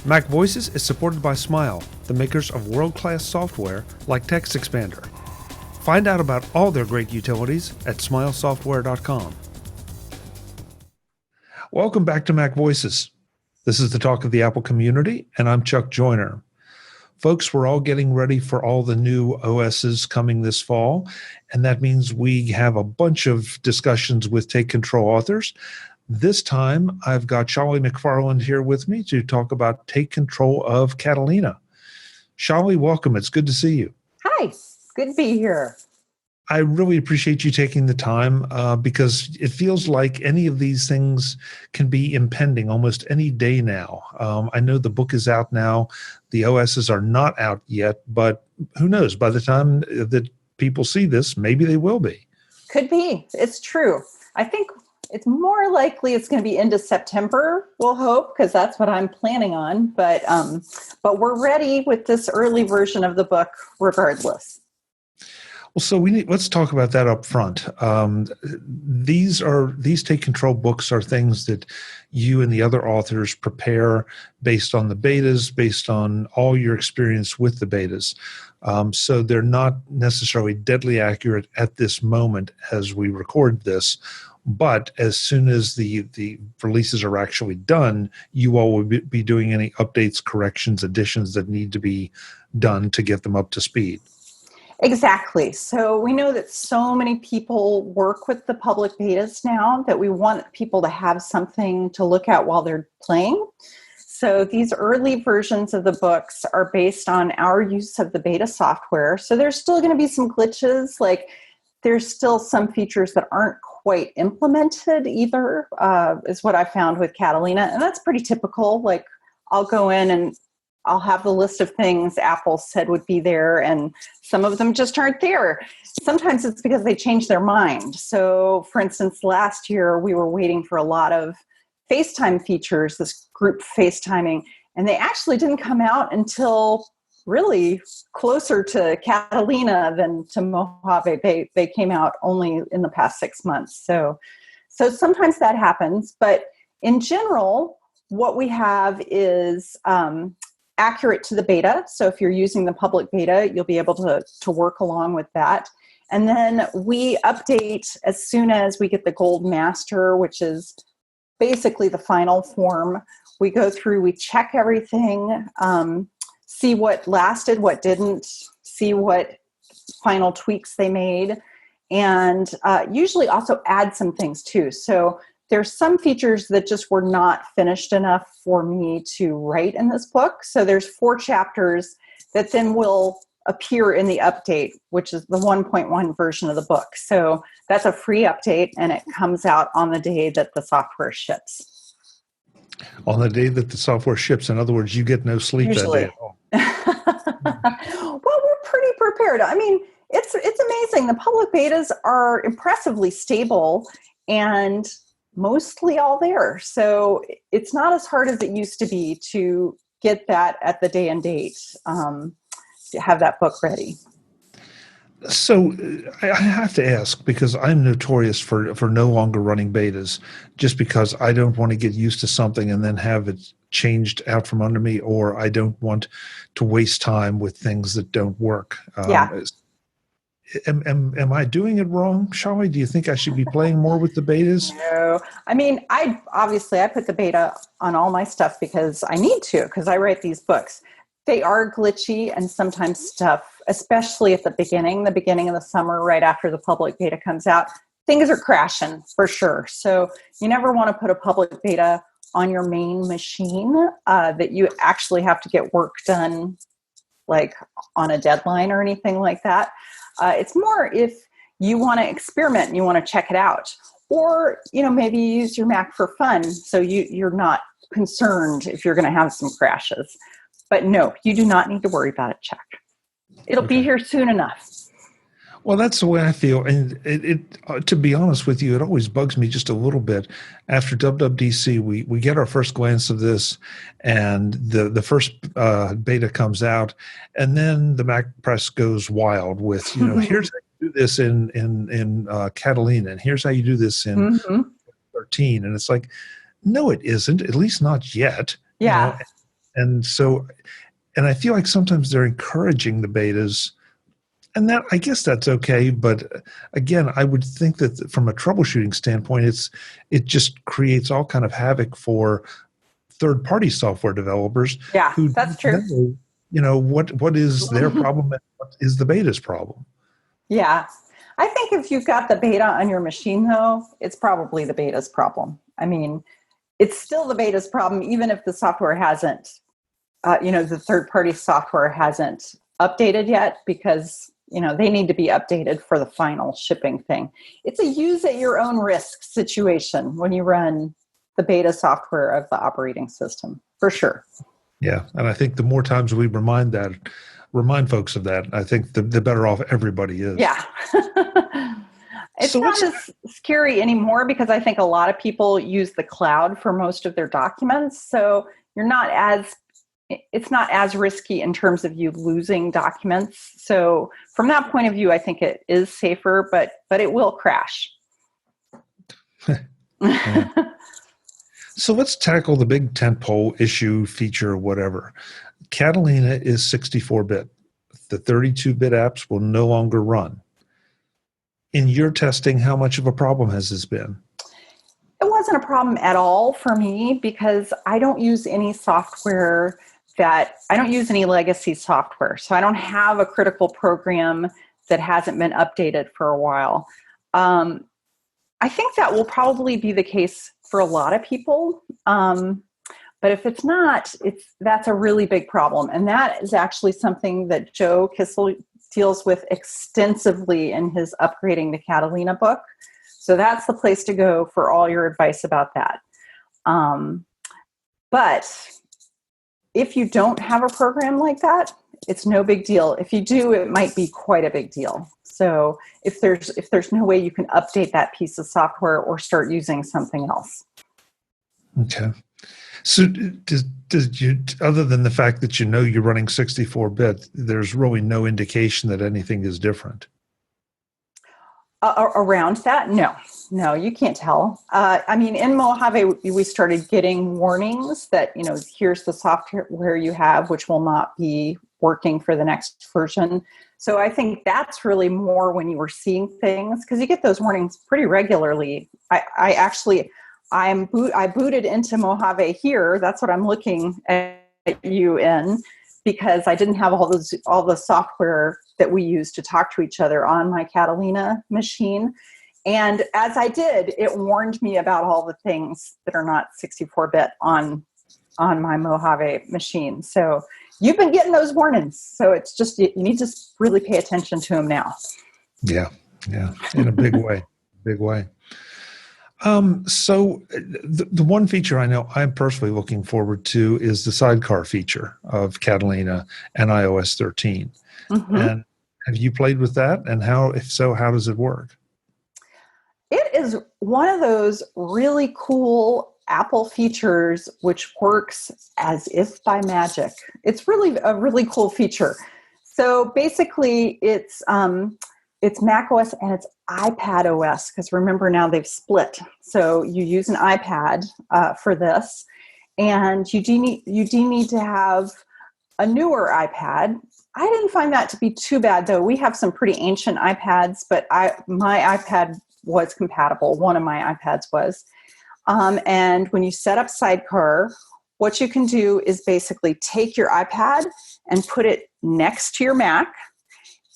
MacVoices is supported by Smile, the makers of world-class software like Text Expander. Find out about all their great utilities at smilesoftware.com. Welcome back to MacVoices. This is the talk of the Apple community, and I'm Chuck Joyner. Folks, we're all getting ready for all the new OSs coming this fall, and that means we have a bunch of discussions with Take Control authors. This time, I've got Scholle McFarland here with me to talk about Take Control of Catalina. Scholle, welcome. It's good to see you. Hi. Good to be here. I really appreciate you taking the time because it feels like any of these things can be impending almost any day now. I know the book is out now. The OSs are not out yet, but who knows? By the time that people see this, maybe they will be. Could be. It's true. I think it's more likely it's going to be into September, we'll hope, because that's what I'm planning on. But we're ready with this early version of the book regardless. Well, so let's talk about that up front. These Take Control books are things that you and the other authors prepare based on the betas, based on all your experience with the betas. So they're not necessarily deadly accurate at this moment as we record this. But as soon as the releases are actually done, you all will be doing any updates, corrections, additions that need to be done to get them up to speed. Exactly. So we know that so many people work with the public betas now that we want people to have something to look at while they're playing. So these early versions of the books are based on our use of the beta software. So there's still going to be some glitches, like there's still some features that aren't quite implemented either, is what I found with Catalina. And that's pretty typical. Like I'll go in and I'll have the list of things Apple said would be there, and some of them just aren't there. Sometimes it's because they changed their mind. So, for instance, last year we were waiting for a lot of FaceTime features, this group FaceTiming, and they actually didn't come out until really closer to Catalina than to Mojave. They came out only in the past 6 months. So sometimes that happens, but in general, what we have is accurate to the beta. So if you're using the public beta, you'll be able to work along with that. And then we update as soon as we get the gold master, which is basically the final form. We go through, we check everything, see what lasted, what didn't, see what final tweaks they made, and usually also add some things too. So there's some features that just were not finished enough for me to write in this book. So there's 4 chapters that then will appear in the update, which is the 1.1 version of the book. So that's a free update, and it comes out on the day that the software ships. On the day that the software ships, in other words, you get no sleep Usually. That day at all. Well, we're pretty prepared. I mean, it's amazing. The public betas are impressively stable and mostly all there. So it's not as hard as it used to be to get that at the day and date, to have that book ready. So I have to ask, because I'm notorious for no longer running betas, just because I don't want to get used to something and then have it changed out from under me, or I don't want to waste time with things that don't work. Yeah. Am I doing it wrong, Scholle? Do you think I should be playing more with the betas? No. I mean, I put the beta on all my stuff because I need to, because I write these books. They are glitchy, and sometimes stuff, especially at the beginning of the summer, right after the public beta comes out, things are crashing for sure. So you never want to put a public beta on your main machine that you actually have to get work done, like on a deadline or anything like that. It's more if you want to experiment and you want to check it out, or maybe you use your Mac for fun, so you're not concerned if you're going to have some crashes. But no, you do not need to worry about it, Chuck. It'll be here soon enough. Well, that's the way I feel. And to be honest with you, it always bugs me just a little bit. After WWDC, we get our first glance of this, and the first beta comes out, and then the Mac press goes wild with, here's how you do this in Catalina, and here's how you do this in 13. And it's like, no, it isn't, at least not yet. Yeah. And so, and I feel like sometimes they're encouraging the betas, and that, I guess that's okay. But again, I would think that from a troubleshooting standpoint, it just creates all kind of havoc for third-party software developers Yeah, who that's don't true. know, what is their problem and what is the beta's problem. Yeah. I think if you've got the beta on your machine, though, it's probably the beta's problem. I mean, it's still the beta's problem, even if the software hasn't, the third-party software hasn't updated yet, because, they need to be updated for the final shipping thing. It's a use at your own risk situation when you run the beta software of the operating system, for sure. Yeah, and I think the more times we remind folks of that, I think the better off everybody is. Yeah. It's So not as scary anymore because I think a lot of people use the cloud for most of their documents. So it's not as risky in terms of you losing documents. So from that point of view, I think it is safer, but it will crash. Yeah. So let's tackle the big tentpole issue, feature, whatever. Catalina is 64-bit. The 32-bit apps will no longer run. In your testing, how much of a problem has this been? It wasn't a problem at all for me because I don't use any software I don't use any legacy software. So I don't have a critical program that hasn't been updated for a while. I think that will probably be the case for a lot of people. But if it's not, that's a really big problem. And that is actually something that Joe Kissel deals with extensively in his Upgrading to Catalina book. So that's the place to go for all your advice about that. But if you don't have a program like that, it's no big deal. If you do, it might be quite a big deal. So if there's no way you can update that piece of software or start using something else. Okay. So does you, other than the fact that you're running 64-bit, there's really no indication that anything is different? Around that? No, you can't tell. In Mojave, we started getting warnings that, here's the software you have, which will not be working for the next version. So I think that's really more when you were seeing things, because you get those warnings pretty regularly. I booted into Mojave here. That's what I'm looking at you in, because I didn't have all the software that we use to talk to each other on my Catalina machine. And as I did, it warned me about all the things that are not 64-bit on my Mojave machine. So you've been getting those warnings. So it's just, you need to really pay attention to them now. Yeah, in a big way, big way. So the one feature I know I'm personally looking forward to is the Sidecar feature of Catalina and iOS 13. Mm-hmm. And have you played with that? And if so, how does it work? It is one of those really cool Apple features which works as if by magic. It's really a really cool feature. So basically, it's macOS and it's iPad OS, because remember now they've split. So you use an iPad for this, and you do need to have a newer iPad. I didn't find that to be too bad, though. We have some pretty ancient iPads, but my iPad was compatible. One of my iPads was. And when you set up Sidecar, what you can do is basically take your iPad and put it next to your Mac,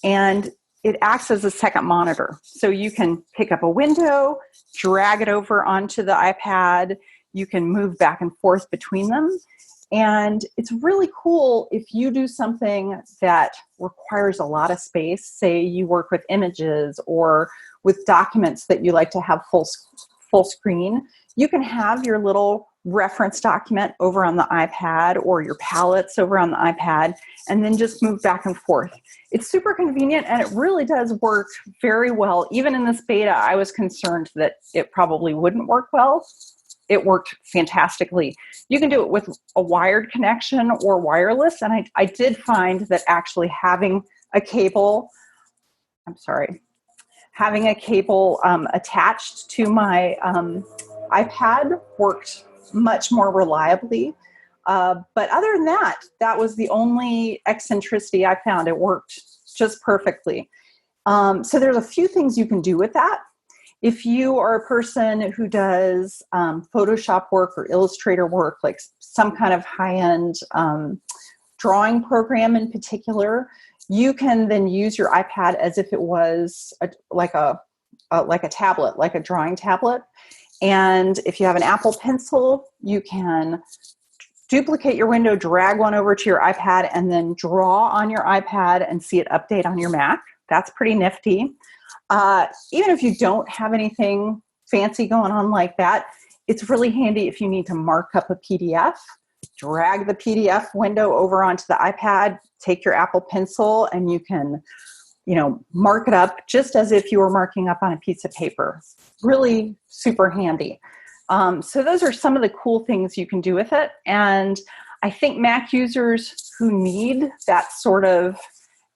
and it acts as a second monitor. So you can pick up a window, drag it over onto the iPad. You can move back and forth between them. And it's really cool if you do something that requires a lot of space. Say you work with images or with documents that you like to have full screen. You can have your little reference document over on the iPad or your palettes over on the iPad, and then just move back and forth. It's super convenient, and it really does work very well. Even in this beta, I was concerned that it probably wouldn't work well. It worked fantastically. You can do it with a wired connection or wireless, and I did find that actually having a cable attached to my iPad worked much more reliably. But other than that, that was the only eccentricity I found. It worked just perfectly. So there's a few things you can do with that. If you are a person who does Photoshop work or Illustrator work, like some kind of high-end drawing program in particular, you can then use your iPad as if it was like a tablet, like a drawing tablet. And if you have an Apple Pencil, you can duplicate your window, drag one over to your iPad, and then draw on your iPad and see it update on your Mac. That's pretty nifty. Even if you don't have anything fancy going on like that, it's really handy if you need to mark up a PDF. Drag the PDF window over onto the iPad, take your Apple Pencil, and you can, mark it up just as if you were marking up on a piece of paper. Really super handy. So those are some of the cool things you can do with it. And I think Mac users who need that sort of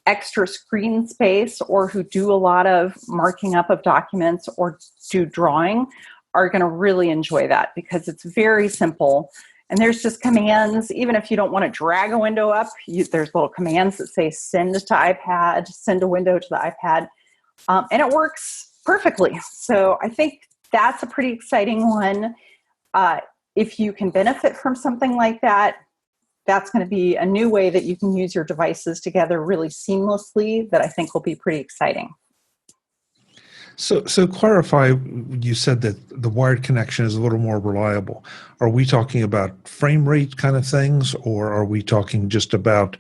extra screen space or who do a lot of marking up of documents or do drawing are going to really enjoy that because it's very simple. And there's just commands. Even if you don't want to drag a window up, there's little commands that say send to iPad, send a window to the iPad. And it works perfectly. So I think that's a pretty exciting one. If you can benefit from something like that, that's going to be a new way that you can use your devices together really seamlessly that I think will be pretty exciting. So clarify, you said that the wired connection is a little more reliable. Are we talking about frame rate kind of things, or are we talking just about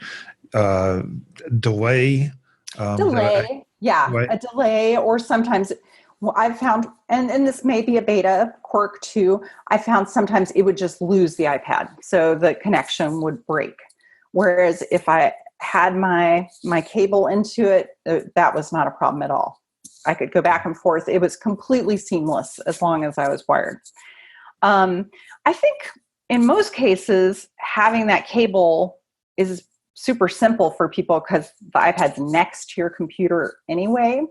delay? Delay, a delay, or sometimes I've found, and this may be a beta quirk too, I found sometimes it would just lose the iPad, so the connection would break. Whereas if I had my cable into it, that was not a problem at all. I could go back and forth. It was completely seamless as long as I was wired. I think in most cases, having that cable is super simple for people because the iPad's next to your computer anyway.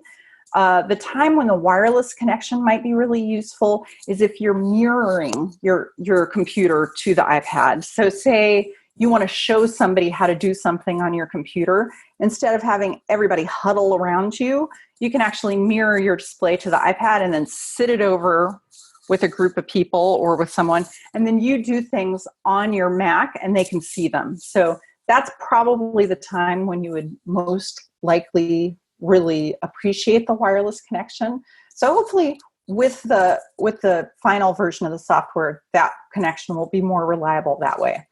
The time when the wireless connection might be really useful is if you're mirroring your computer to the iPad. So say you want to show somebody how to do something on your computer, instead of having everybody huddle around you, you can actually mirror your display to the iPad and then sit it over with a group of people or with someone, and then you do things on your Mac and they can see them. So that's probably the time when you would most likely really appreciate the wireless connection. So hopefully with the final version of the software, that connection will be more reliable that way.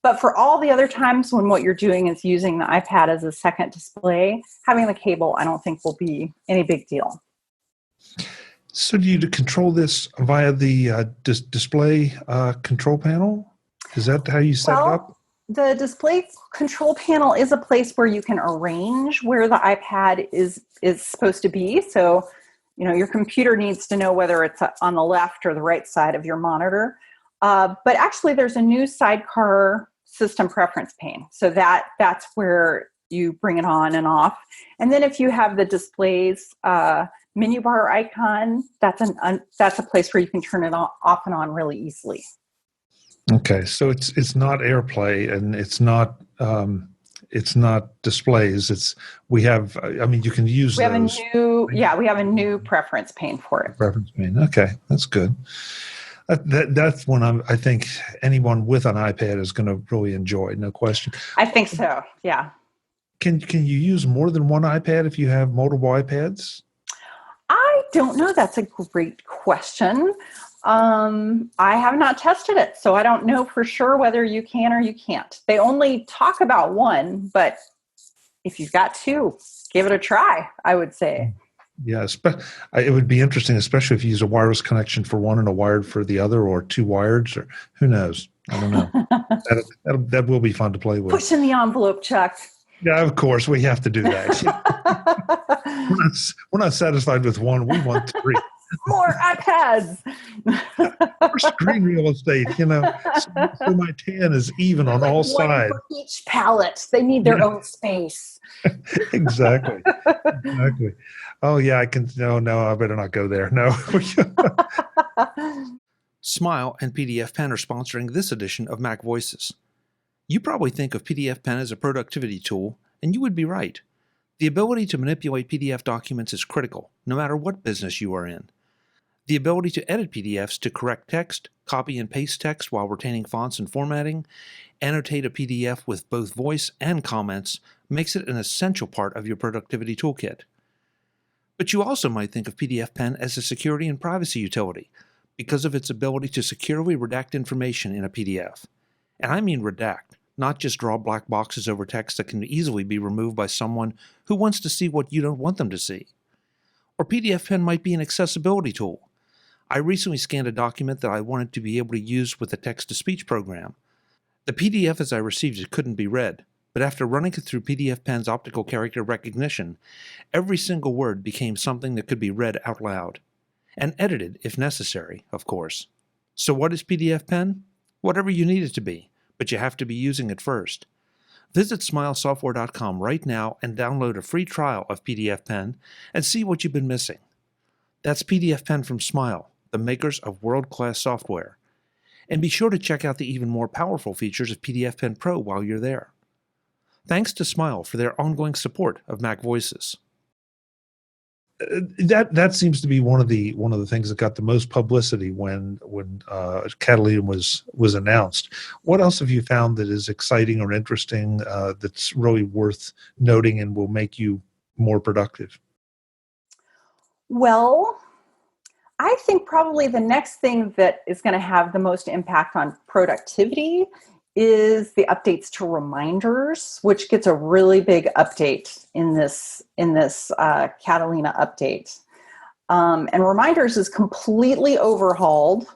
But for all the other times when what you're doing is using the iPad as a second display, having the cable, I don't think will be any big deal. So do you control this via the display control panel? Is that how you set it up? The display control panel is a place where you can arrange where the iPad is supposed to be. So, your computer needs to know whether it's on the left or the right side of your monitor. But actually, there's a new Sidecar system preference pane. So that's where you bring it on and off. And then if you have the display's menu bar icon, that's a place where you can turn it off and on really easily. Okay, so it's not AirPlay and it's not displays. You can use those. We have a new preference pane for it. Preference pane. Okay, that's good. That's one I think anyone with an iPad is going to really enjoy, no question. I think so, yeah. Can you use more than one iPad if you have multiple iPads? I don't know. That's a great question. I have not tested it, so I don't know for sure whether you can or you can't. They only talk about one, but if you've got two, give it a try, I would say. Yeah, it would be interesting, especially if you use a wireless connection for one and a wired for the other, or two wireds, or who knows? I don't know. that will be fun to play with. Pushing the envelope, Chuck. Yeah, of course, we have to do that. We're not satisfied with one. We want three. More iPads. More screen real estate, so my tan is even on all sides. For each palette, they need their own space. Exactly. Oh yeah, I can. No, I better not go there. No. Smile and PDF Pen are sponsoring this edition of MacVoices. You probably think of PDFpen as a productivity tool, and you would be right. The ability to manipulate PDF documents is critical, no matter what business you are in. The ability to edit PDFs to correct text, copy and paste text while retaining fonts and formatting, annotate a PDF with both voice and comments makes it an essential part of your productivity toolkit. But you also might think of PDFpen as a security and privacy utility because of its ability to securely redact information in a PDF. And I mean redact, not just draw black boxes over text that can easily be removed by someone who wants to see what you don't want them to see. Or PDFpen might be an accessibility tool. I recently scanned a document that I wanted to be able to use with a text-to-speech program. The PDF as I received it couldn't be read, but after running it through PDFpen's optical character recognition, every single word became something that could be read out loud. And edited, if necessary, of course. So what is PDFpen? Whatever you need it to be, but you have to be using it first. Visit smilesoftware.com right now and download a free trial of PDFpen and see what you've been missing. That's PDFpen from Smile, the makers of world-class software. And be sure to check out the even more powerful features of PDFpen Pro while you're there. Thanks to Smile for their ongoing support of MacVoices. That seems to be one of the things that got the most publicity when Catalina was announced. What else have you found that is exciting or interesting that's really worth noting and will make you more productive? Well, I think probably the next thing that is going to have the most impact on productivity is the updates to reminders, which gets a really big update in this Catalina update. And reminders is completely overhauled,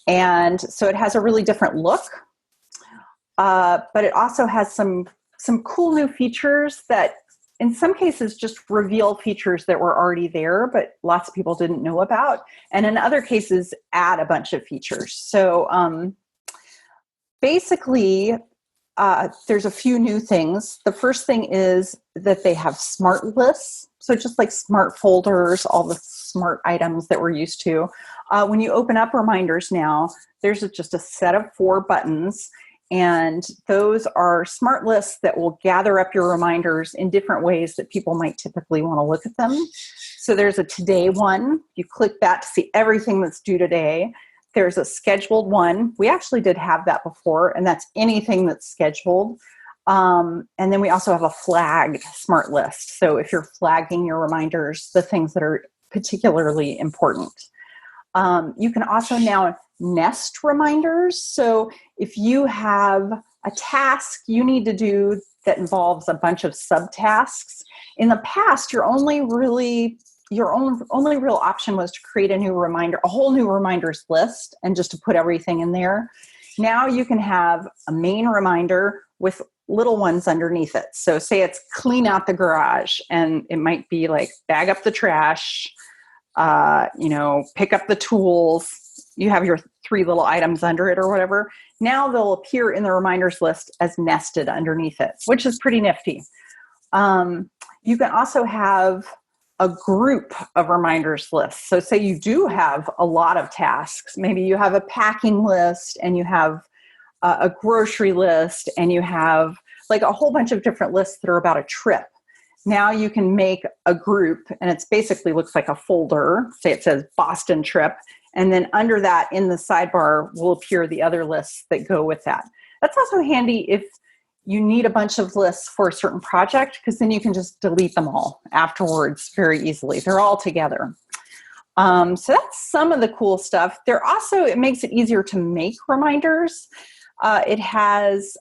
and so it has a really different look. But it also has some cool new features that, in some cases, just reveal features that were already there, but lots of people didn't know about, and in other cases, add a bunch of features. So basically, there's a few new things. The first thing is that they have smart lists. So just like smart folders, all the smart items that we're used to. When you open up reminders now, there's just a set of 4 buttons, and those are smart lists that will gather up your reminders in different ways that people might typically want to look at them. So there's a today one. You click that to see everything that's due today. There's a scheduled one. We actually did have that before, and that's anything that's scheduled. And then we also have a flagged smart list. So if you're flagging your reminders, the things that are particularly important. You can also now nest reminders. So if you have a task you need to do that involves a bunch of subtasks, in the past, your only real option was to create a whole new reminders list, and just to put everything in there. Now you can have a main reminder with little ones underneath it. So say it's clean out the garage, and it might be like bag up the trash, pick up the tools. You have your 3 little items under it or whatever. Now they'll appear in the reminders list as nested underneath it, which is pretty nifty. You can also have a group of reminders lists. So say you do have a lot of tasks. Maybe you have a packing list, and you have a grocery list, and you have like a whole bunch of different lists that are about a trip. Now you can make a group, and it's basically looks like a folder. Say it says Boston trip, and then under that in the sidebar will appear the other lists that go with that. That's also handy if you need a bunch of lists for a certain project, because then you can just delete them all afterwards very easily. They're all together. So that's some of the cool stuff. It makes it easier to make reminders. It has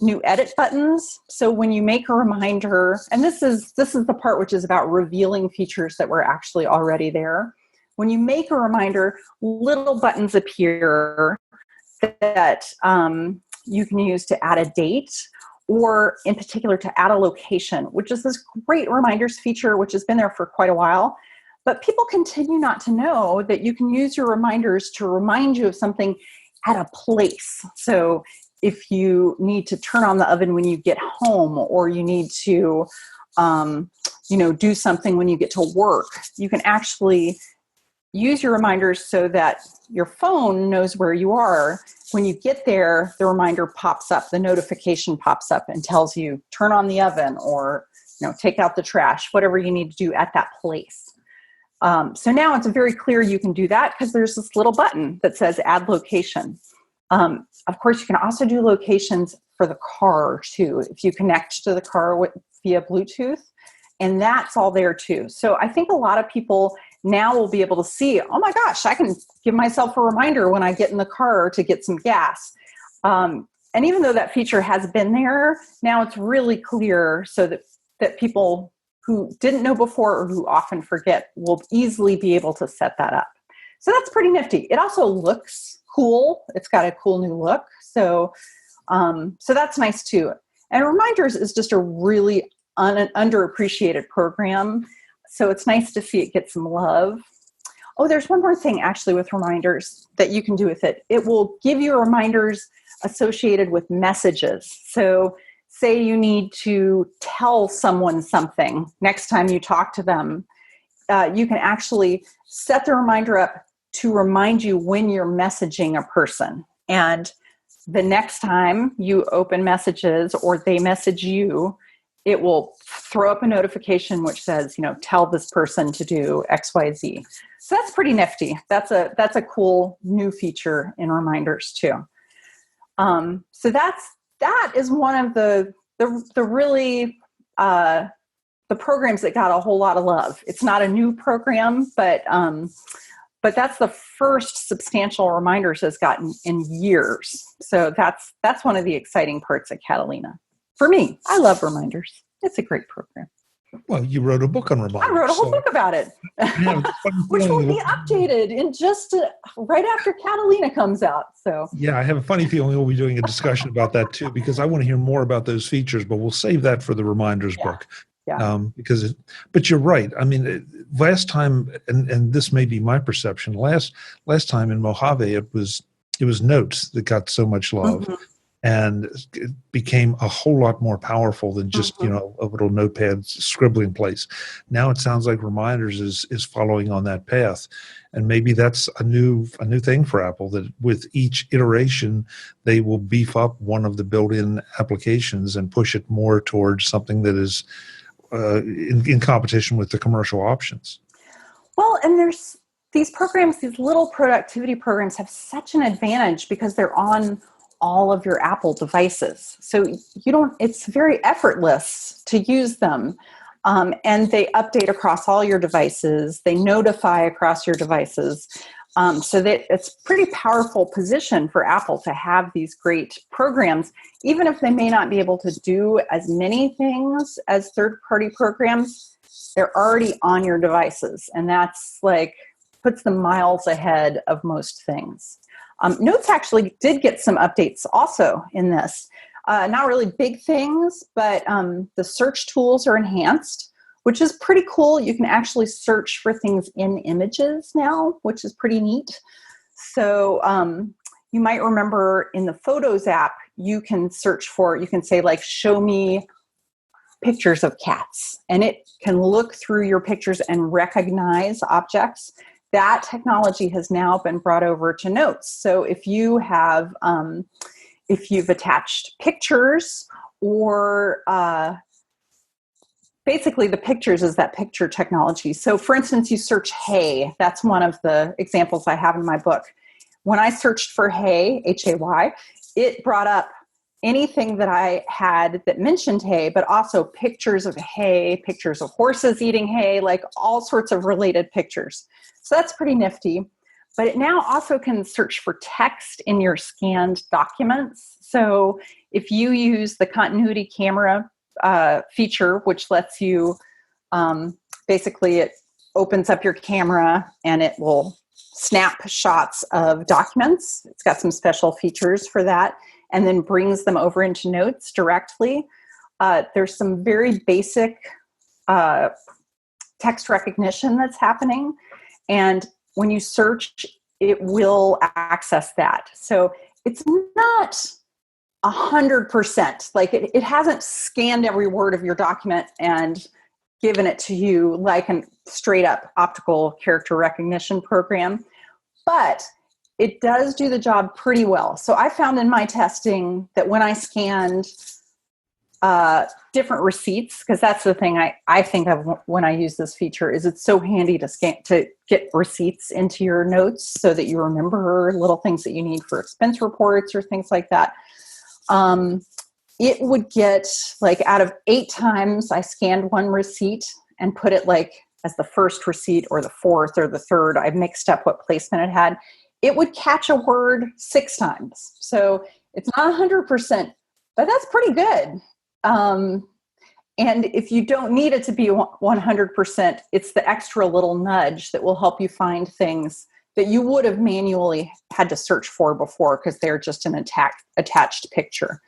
new edit buttons. So when you make a reminder, and this is the part which is about revealing features that were actually already there. When you make a reminder, little buttons appear that you can use to add a date, or in particular to add a location, which is this great reminders feature, which has been there for quite a while. But people continue not to know that you can use your reminders to remind you of something at a place. So if you need to turn on the oven when you get home, or you need to, do something when you get to work, you can actually use your reminders so that your phone knows where you are. When you get there, the reminder pops up, the notification pops up and tells you, turn on the oven or take out the trash, whatever you need to do at that place. So now it's very clear you can do that because there's this little button that says add location. Of course, you can also do locations for the car too, if you connect to the car via Bluetooth, and that's all there too. So I think a lot of people now will be able to see, oh my gosh, I can give myself a reminder when I get in the car to get some gas. And even though that feature has been there, now it's really clear so that people who didn't know before or who often forget will easily be able to set that up. So that's pretty nifty. It also looks cool. It's got a cool new look. So that's nice too. And Reminders is just a really underappreciated program. So it's nice to see it get some love. Oh, there's one more thing actually with Reminders that you can do with it. It will give you reminders associated with messages. So say you need to tell someone something next time you talk to them, you can actually set the reminder up to remind you when you're messaging a person. And the next time you open messages or they message you, it will throw up a notification which says, tell this person to do X, Y, Z. So that's pretty nifty. That's a cool new feature in Reminders too. So that is one of the really the programs that got a whole lot of love. It's not a new program, but that's the first substantial Reminders has gotten in years. So that's one of the exciting parts of Catalina. For me, I love Reminders. It's a great program. Well, you wrote a book on Reminders. I wrote a whole book about it, which will be updated in just right after Catalina comes out. So yeah, I have a funny feeling we'll be doing a discussion about that too, because I want to hear more about those features, but we'll save that for the Reminders book. Yeah. But you're right. I mean, last time, and this may be my perception, last time in Mojave, it was Notes that got so much love. Mm-hmm. And it became a whole lot more powerful than just, a little notepad scribbling place. Now it sounds like Reminders is following on that path. And maybe that's a new thing for Apple, that with each iteration, they will beef up one of the built-in applications and push it more towards something that is in competition with the commercial options. Well, and there's these programs, these little productivity programs have such an advantage because they're on all of your Apple devices. So it's very effortless to use them. And they update across all your devices. They notify across your devices. So that it's a pretty powerful position for Apple to have these great programs, even if they may not be able to do as many things as third-party programs, they're already on your devices. And that's puts them miles ahead of most things. Notes actually did get some updates also in this. Not really big things, but the search tools are enhanced, which is pretty cool. You can actually search for things in images now, which is pretty neat. So you might remember in the Photos app, you can say show me pictures of cats. And it can look through your pictures and recognize objects. That technology has now been brought over to Notes. So if you have, if you've attached pictures or basically the pictures is that picture technology. So for instance, you search hay. That's one of the examples I have in my book. When I searched for hay, Hay, it brought up anything that I had that mentioned hay, but also pictures of hay, pictures of horses eating hay, all sorts of related pictures. So that's pretty nifty. But it now also can search for text in your scanned documents. So if you use the continuity camera feature, which lets you, basically it opens up your camera and it will snap shots of documents. It's got some special features for that, and then brings them over into Notes directly. There's some very basic text recognition that's happening. And when you search, it will access that. So it's not 100%. It hasn't scanned every word of your document and given it to you like a straight up optical character recognition program, but it does do the job pretty well. So I found in my testing that when I scanned different receipts, because that's the thing I think of when I use this feature, is it's so handy to get receipts into your notes so that you remember little things that you need for expense reports or things like that. It would get, like, out of 8 times I scanned one receipt and put it like as the first receipt or the fourth or the third. I mixed up what placement it had. It would catch a word 6 times. So it's not 100%, but that's pretty good. And if you don't need it to be 100%, it's the extra little nudge that will help you find things that you would have manually had to search for before because they're just an attached picture.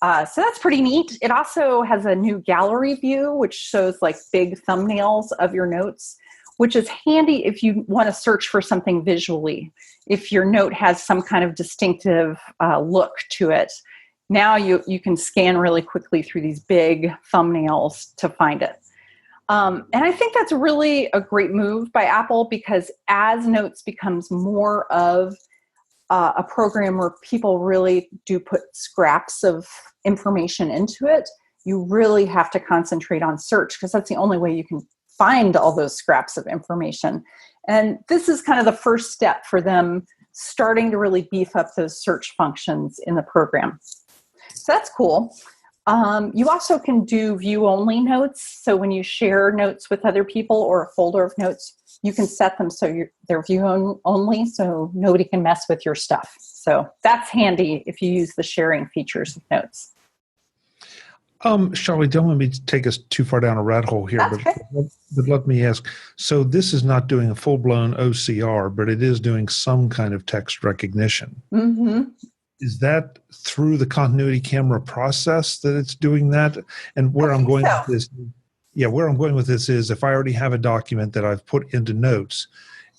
So that's pretty neat. It also has a new gallery view, which shows like big thumbnails of your notes, which is handy if you want to search for something visually. If your note has some kind of distinctive look to it, now you can scan really quickly through these big thumbnails to find it. And I think that's really a great move by Apple, because as Notes becomes more of a program where people really do put scraps of information into it, you really have to concentrate on search, because that's the only way you can find all those scraps of information. And this is kind of the first step for them starting to really beef up those search functions in the program. So that's cool. You also can do view-only notes. So when you share notes with other people or a folder of notes, you can set them so they're view-only, so nobody can mess with your stuff. So that's handy if you use the sharing features of notes. Shelley, don't let me take us too far down a rat hole here, but let me ask. So this is not doing a full-blown OCR, but it is doing some kind of text recognition. Mm-hmm. Is that through the continuity camera process that it's doing that? And where I'm going with this, where I'm going with this is, if I already have a document that I've put into Notes,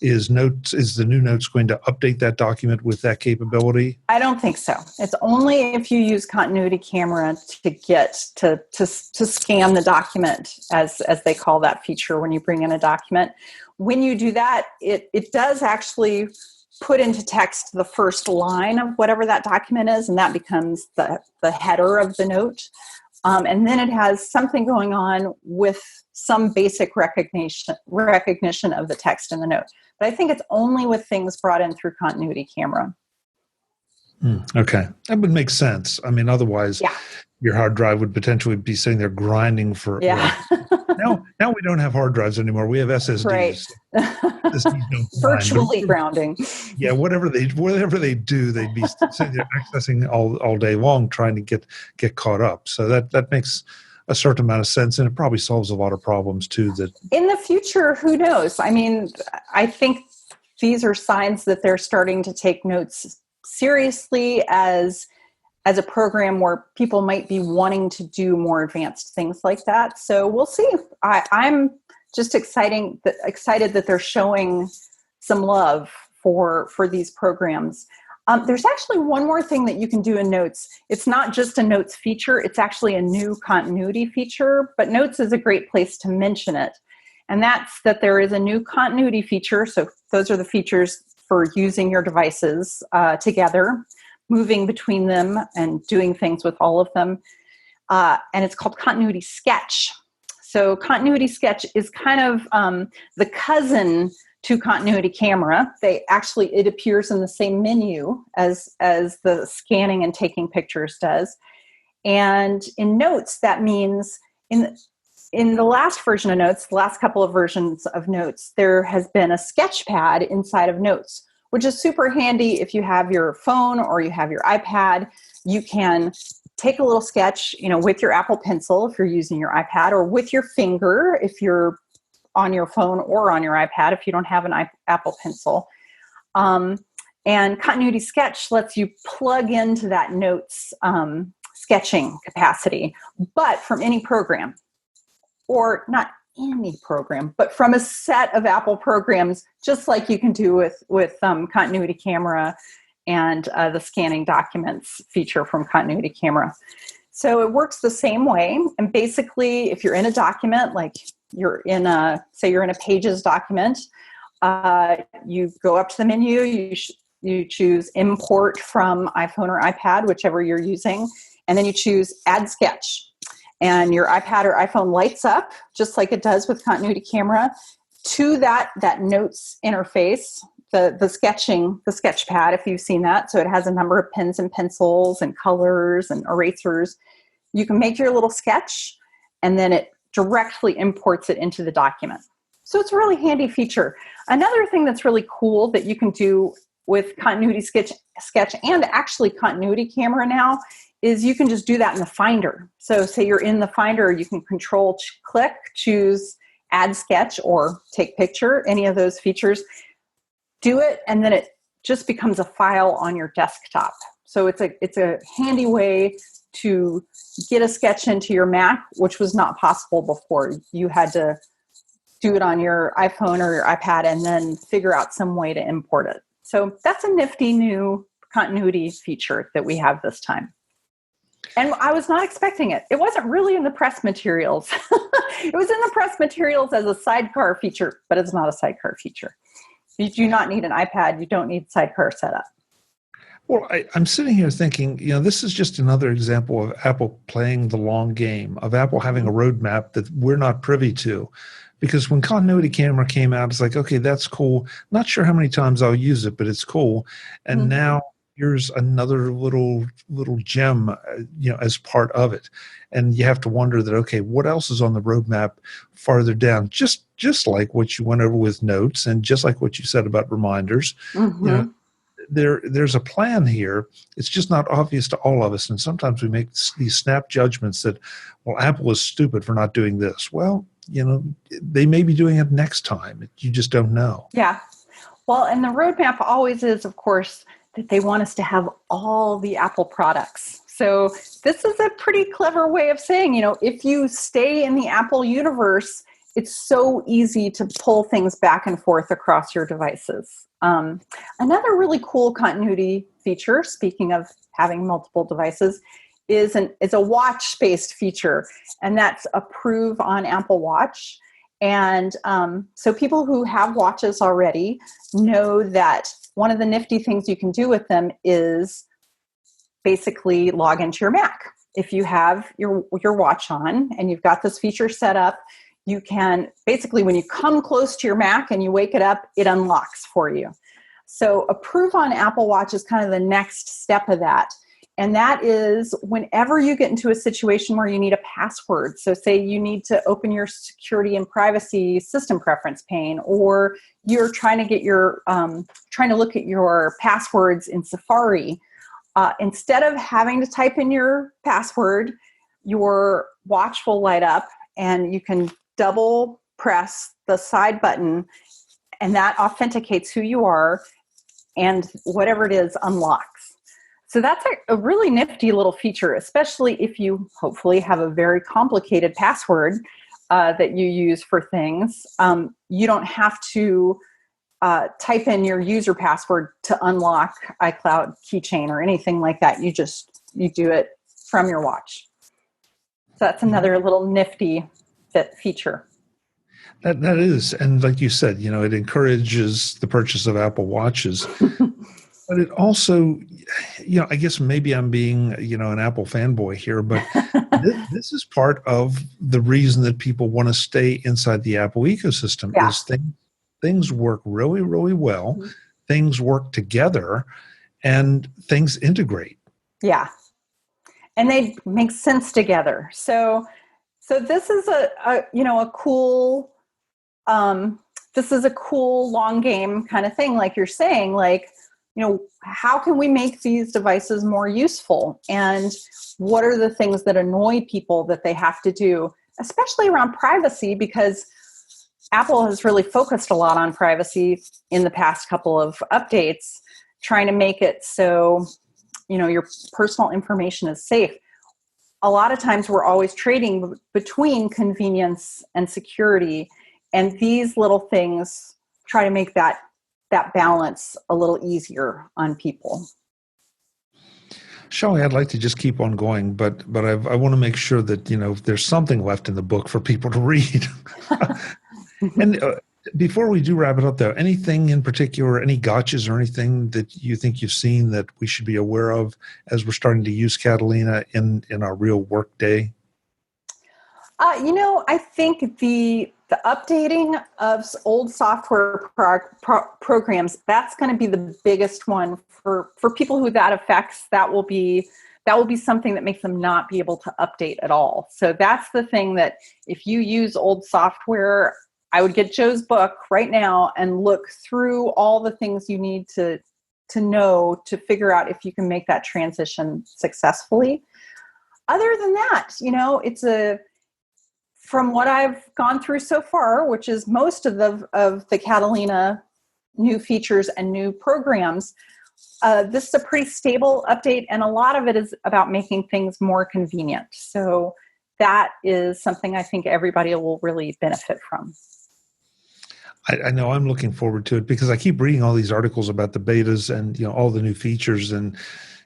is the new Notes going to update that document with that capability? I don't think so. It's only if you use continuity camera to get to scan the document, as they call that feature when you bring in a document. When you do that, it does actually put into text the first line of whatever that document is, and that becomes the header of the note. And then it has something going on with some basic recognition of the text in the note. But I think it's only with things brought in through continuity camera. Okay. That would make sense. I mean, otherwise, your hard drive would potentially be sitting there grinding for... Now we don't have hard drives anymore. We have SSDs. Right. SSDs don't virtually grounding. Yeah, whatever they do, they'd be sitting there accessing all day long trying to get caught up. So that makes a certain amount of sense, and it probably solves a lot of problems too. That in the future, who knows? I mean, I think these are signs that they're starting to take Notes seriously as a program where people might be wanting to do more advanced things like that. So we'll see. I'm just excited that they're showing some love for these programs. There's actually one more thing that you can do in Notes. It's not just a Notes feature. It's actually a new continuity feature, but Notes is a great place to mention it. And that's that there is a new continuity feature. So those are the features for using your devices together, moving between them and doing things with all of them. And it's called Continuity Sketch. So Continuity Sketch is kind of the cousin to Continuity Camera. It appears in the same menu as the scanning and taking pictures does. And in Notes, that means in the last version of Notes, the last couple of versions of Notes, there has been a sketch pad inside of Notes, which is super handy if you have your phone or you have your iPad. You can take a little sketch, with your Apple Pencil if you're using your iPad, or with your finger if you're on your phone or on your iPad if you don't have an Apple Pencil. And Continuity Sketch lets you plug into that Notes sketching capacity, but from any program. Or not any program, but from a set of Apple programs, just like you can do with Continuity Camera and the scanning documents feature from Continuity Camera. So it works the same way. And basically, if you're in a document, like you're in say you're in a Pages document, you go up to the menu, you choose import from iPhone or iPad, whichever you're using, and then you choose add sketch. And your iPad or iPhone lights up, just like it does with Continuity Camera, to that notes interface, the sketch pad, if you've seen that. So it has a number of pens and pencils and colors and erasers. You can make your little sketch, and then it directly imports it into the document. So it's a really handy feature. Another thing that's really cool that you can do with Continuity Sketch and actually Continuity Camera now is you can just do that in the Finder. So say you're in the Finder, you can Control-click, choose Add Sketch or Take Picture, any of those features. Do it, and then it just becomes a file on your desktop. So it's a handy way to get a sketch into your Mac, which was not possible before. You had to do it on your iPhone or your iPad and then figure out some way to import it. So that's a nifty new continuity feature that we have this time. And I was not expecting it. It wasn't really in the press materials. It was in the press materials as a Sidecar feature, but it's not a Sidecar feature. You do not need an iPad. You don't need Sidecar setup. Well, I'm sitting here thinking, this is just another example of Apple playing the long game, of Apple having a roadmap that we're not privy to. Because when Continuity Camera came out, it's like, okay, that's cool. Not sure how many times I'll use it, but it's cool. And now here's another little gem, as part of it. And you have to wonder that, okay, what else is on the roadmap farther down? Just like what you went over with notes, and just like what you said about reminders. There's a plan here. It's just not obvious to all of us. And sometimes we make these snap judgments that, well, Apple is stupid for not doing this. Well, they may be doing it next time. You just don't know. Yeah. Well, and the roadmap always is, of course, that they want us to have all the Apple products. So this is a pretty clever way of saying, if you stay in the Apple universe, it's so easy to pull things back and forth across your devices. Another really cool continuity feature, speaking of having multiple devices, is a watch-based feature, and that's Approve on Apple Watch. And so people who have watches already know that one of the nifty things you can do with them is basically log into your Mac. If you have your watch on and you've got this feature set up, you can basically, when you come close to your Mac and you wake it up, it unlocks for you. So Approve on Apple Watch is kind of the next step of that. And that is whenever you get into a situation where you need a password. So say you need to open your security and privacy system preference pane, or you're trying to get trying to look at your passwords in Safari. Instead of having to type in your password, your watch will light up and you can double press the side button, and that authenticates who you are, and whatever it is unlocks. So that's a really nifty little feature, especially if you hopefully have a very complicated password that you use for things. You don't have to type in your user password to unlock iCloud Keychain or anything like that. You do it from your watch. So that's another little nifty feature. That is, and like you said, it encourages the purchase of Apple Watches. But it also, I guess maybe I'm being, an Apple fanboy here, but this is part of the reason that people want to stay inside the Apple ecosystem. Yeah. Is things work really, really well. Mm-hmm. Things work together, and things integrate. Yeah, and they make sense together. So this is a cool. This is a cool long game kind of thing, like you're saying, how can we make these devices more useful? And what are the things that annoy people that they have to do, especially around privacy, because Apple has really focused a lot on privacy in the past couple of updates, trying to make it so, your personal information is safe. A lot of times we're always trading between convenience and security, and these little things try to make that balance a little easier on people. Shelley, I'd like to just keep on going, but I want to make sure that, there's something left in the book for people to read. And before we do wrap it up, though, anything in particular, any gotchas or anything that you think you've seen that we should be aware of as we're starting to use Catalina in our real work day? I think the updating of old software programs, that's going to be the biggest one for people who that affects. That will be something that makes them not be able to update at all. So that's the thing that if you use old software, I would get Joe's book right now and look through all the things you need to know to figure out if you can make that transition successfully. Other than that, from what I've gone through so far, which is most of the Catalina new features and new programs, this is a pretty stable update, and a lot of it is about making things more convenient. So that is something I think everybody will really benefit from. I know I'm looking forward to it because I keep reading all these articles about the betas and all the new features, and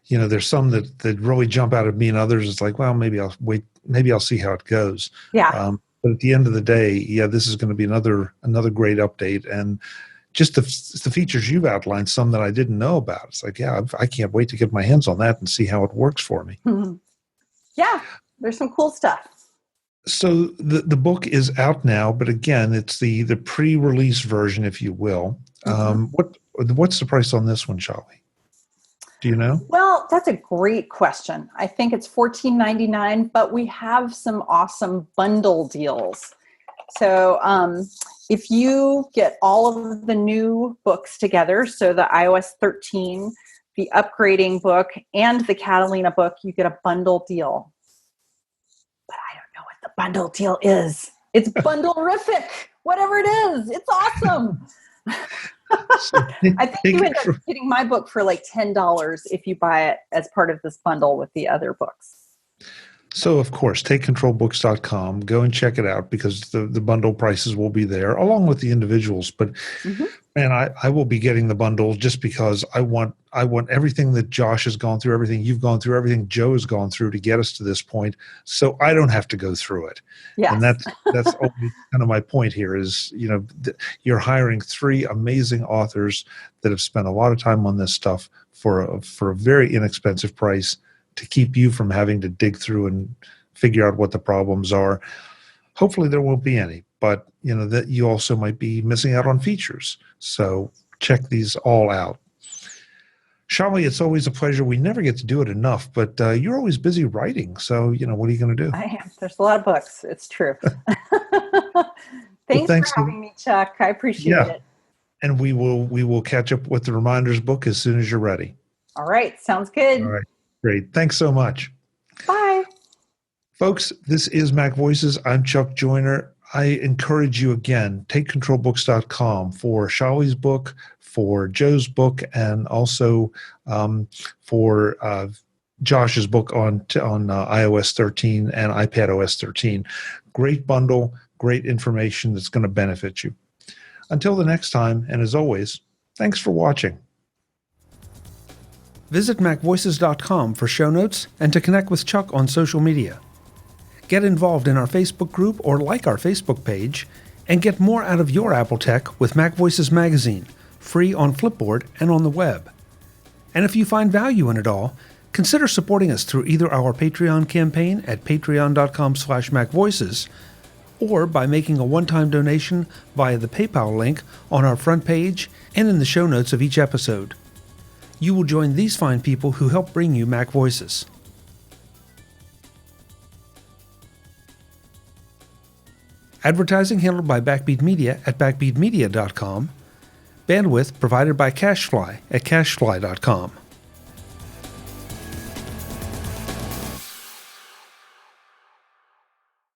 there's some that really jump out at me, and others it's like, well, maybe I'll wait, maybe I'll see how it goes. Yeah. But at the end of the day, this is going to be another great update, and just the features you've outlined, some that I didn't know about. It's like, I can't wait to get my hands on that and see how it works for me. Mm-hmm. Yeah, there's some cool stuff. So the book is out now, but again, it's the pre-release version, if you will. Mm-hmm. What's the price on this one, Shelley? Do you know? Well, that's a great question. I think it's $14.99, but we have some awesome bundle deals. So if you get all of the new books together, so the iOS 13, the upgrading book, and the Catalina book, you get a bundle deal. But I don't know what the bundle deal is. It's bundlerific, whatever it is. It's awesome. So I think you end up getting my book for like $10 if you buy it as part of this bundle with the other books. So, of course, takecontrolbooks.com. Go and check it out because the bundle prices will be there along with the individuals. But, man, I will be getting the bundle just because I want everything that Josh has gone through, everything you've gone through, everything Joe has gone through to get us to this point, so I don't have to go through it. Yes. And that's always kind of my point here is, you're hiring 3 amazing authors that have spent a lot of time on this stuff for a very inexpensive price, to keep you from having to dig through and figure out what the problems are. Hopefully there won't be any, but that you also might be missing out on features. So check these all out. Shelley, it's always a pleasure. We never get to do it enough, but you're always busy writing. So, what are you going to do? I am. There's a lot of books. It's true. Thanks for having me, Chuck. I appreciate it. And we will catch up with the Reminders book as soon as you're ready. All right. Sounds good. All right. Great. Thanks so much. Bye. Folks, this is MacVoices. I'm Chuck Joyner. I encourage you again, takecontrolbooks.com for Shelley's book, for Joe's book, and also for Josh's book on iOS 13 and iPadOS 13. Great bundle, great information that's going to benefit you. Until the next time, and as always, thanks for watching. Visit macvoices.com for show notes and to connect with Chuck on social media. Get involved in our Facebook group or like our Facebook page, and get more out of your Apple tech with MacVoices Magazine, free on Flipboard and on the web. And if you find value in it all, consider supporting us through either our Patreon campaign at patreon.com/MacVoices or by making a one-time donation via the PayPal link on our front page and in the show notes of each episode. You will join these fine people who help bring you MacVoices. Advertising handled by Backbeat Media at backbeatmedia.com. Bandwidth provided by CacheFly at cachefly.com.